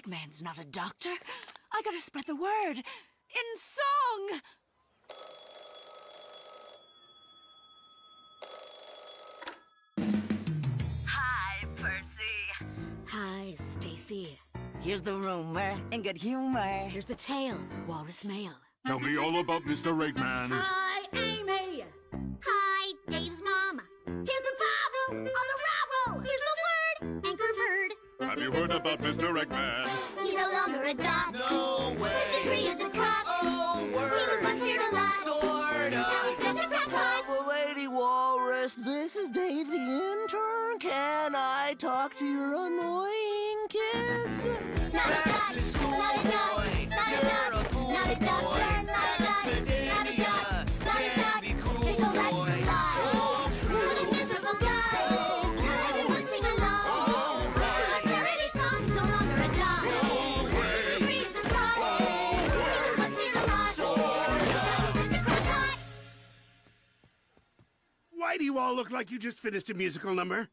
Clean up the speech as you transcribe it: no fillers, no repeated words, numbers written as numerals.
Eggman's not a doctor. I gotta spread the word. In song! Hi, Percy. Hi, Stacy. Here's the rumor and good humor. Here's the tale, Walrus Mail. Tell me all about Mr. Eggman. Hi, Amy. Hi, Dave's mom. Here's the Bible on the rabble. Here's the word, anchor bird. Have you heard about Mr. Eggman? He's no longer a doc. No way. His degree is a crock. Oh, He was once here to lie. Sort Now he's just a crackpot. Well, Lady Walrus, this is Dave the intern. Can I talk to your annoying kids? Not a Back doc, to school, not a doc, boy. not a You're doc, a fool, not a doc, boy. not a doc, not a Academia doc, not a can doc. be cruel, His whole life boy. is a lie. So true. What a miserable guy. So blue. Everyone sing along. All right. His parody song's no longer a doc. His degree is a crock. He was once here to lie. Now he's just a crackpot. Why do you all look like you just finished a musical number?